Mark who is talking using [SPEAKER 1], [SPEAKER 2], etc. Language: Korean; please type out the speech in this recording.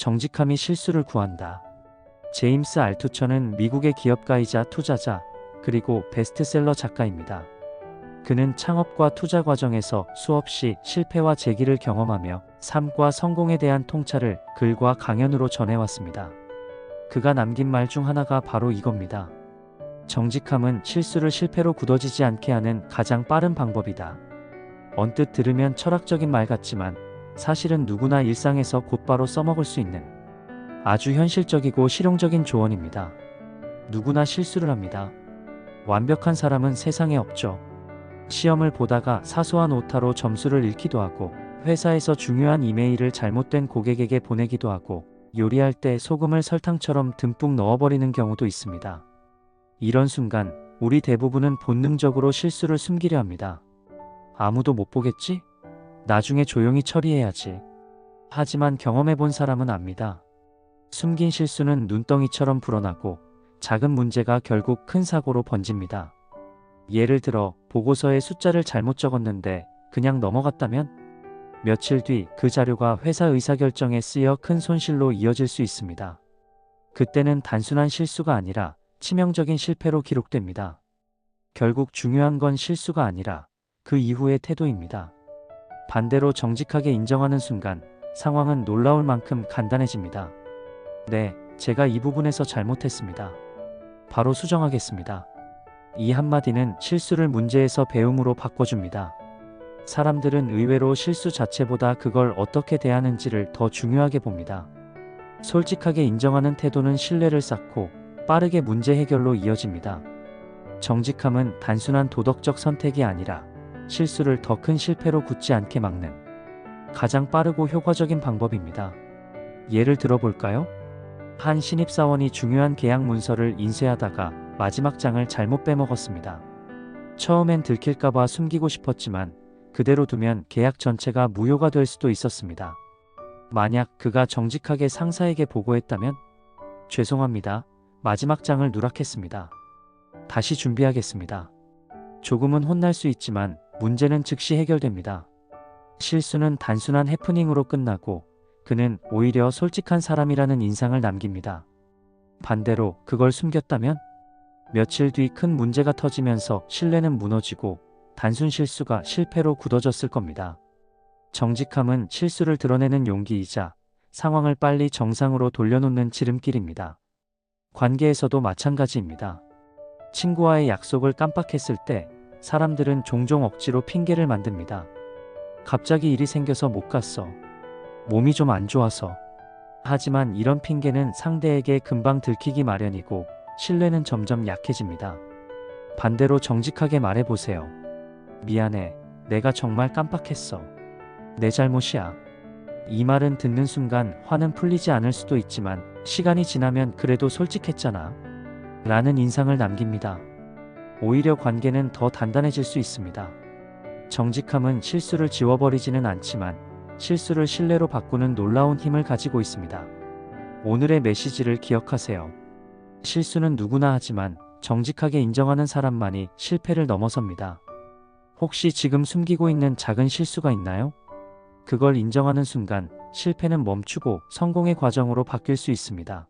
[SPEAKER 1] 정직함이 실수를 구한다. 제임스 알투처는 미국의 기업가이자 투자자, 그리고 베스트셀러 작가입니다. 그는 창업과 투자 과정에서 수없이 실패와 재기를 경험하며 삶과 성공에 대한 통찰을 글과 강연으로 전해왔습니다. 그가 남긴 말 중 하나가 바로 이겁니다. 정직함은 실수를 실패로 굳어지지 않게 하는 가장 빠른 방법이다. 언뜻 들으면 철학적인 말 같지만 사실은 누구나 일상에서 곧바로 써먹을 수 있는 아주 현실적이고 실용적인 조언입니다. 누구나 실수를 합니다. 완벽한 사람은 세상에 없죠. 시험을 보다가 사소한 오타로 점수를 잃기도 하고, 회사에서 중요한 이메일을 잘못된 고객에게 보내기도 하고, 요리할 때 소금을 설탕처럼 듬뿍 넣어버리는 경우도 있습니다. 이런 순간 우리 대부분은 본능적으로 실수를 숨기려 합니다. 아무도 못 보겠지? 나중에 조용히 처리해야지. 하지만 경험해본 사람은 압니다. 숨긴 실수는 눈덩이처럼 불어나고 작은 문제가 결국 큰 사고로 번집니다. 예를 들어 보고서에 숫자를 잘못 적었는데 그냥 넘어갔다면? 며칠 뒤 그 자료가 회사 의사결정에 쓰여 큰 손실로 이어질 수 있습니다. 그때는 단순한 실수가 아니라 치명적인 실패로 기록됩니다. 결국 중요한 건 실수가 아니라 그 이후의 태도입니다. 반대로 정직하게 인정하는 순간 상황은 놀라울 만큼 간단해집니다. 네, 제가 이 부분에서 잘못했습니다. 바로 수정하겠습니다. 이 한마디는 실수를 문제에서 배움으로 바꿔줍니다. 사람들은 의외로 실수 자체보다 그걸 어떻게 대하는지를 더 중요하게 봅니다. 솔직하게 인정하는 태도는 신뢰를 쌓고 빠르게 문제 해결로 이어집니다. 정직함은 단순한 도덕적 선택이 아니라 실수를 더 큰 실패로 굳지 않게 막는 가장 빠르고 효과적인 방법입니다. 예를 들어볼까요? 한 신입사원이 중요한 계약 문서를 인쇄하다가 마지막 장을 잘못 빼먹었습니다. 처음엔 들킬까봐 숨기고 싶었지만 그대로 두면 계약 전체가 무효가 될 수도 있었습니다. 만약 그가 정직하게 상사에게 보고했다면, 죄송합니다. 마지막 장을 누락했습니다. 다시 준비하겠습니다. 조금은 혼날 수 있지만 문제는 즉시 해결됩니다. 실수는 단순한 해프닝으로 끝나고 그는 오히려 솔직한 사람이라는 인상을 남깁니다. 반대로 그걸 숨겼다면 며칠 뒤 큰 문제가 터지면서 신뢰는 무너지고 단순 실수가 실패로 굳어졌을 겁니다. 정직함은 실수를 드러내는 용기이자 상황을 빨리 정상으로 돌려놓는 지름길입니다. 관계에서도 마찬가지입니다. 친구와의 약속을 깜빡했을 때 사람들은 종종 억지로 핑계를 만듭니다. 갑자기 일이 생겨서 못 갔어. 몸이 좀 안 좋아서. 하지만 이런 핑계는 상대에게 금방 들키기 마련이고 신뢰는 점점 약해집니다. 반대로 정직하게 말해보세요. 미안해. 내가 정말 깜빡했어. 내 잘못이야. 이 말은 듣는 순간 화는 풀리지 않을 수도 있지만 시간이 지나면 그래도 솔직했잖아. 라는 인상을 남깁니다. 오히려 관계는 더 단단해질 수 있습니다. 정직함은 실수를 지워버리지는 않지만 실수를 신뢰로 바꾸는 놀라운 힘을 가지고 있습니다. 오늘의 메시지를 기억하세요. 실수는 누구나 하지만 정직하게 인정하는 사람만이 실패를 넘어섭니다. 혹시 지금 숨기고 있는 작은 실수가 있나요? 그걸 인정하는 순간 실패는 멈추고 성공의 과정으로 바뀔 수 있습니다.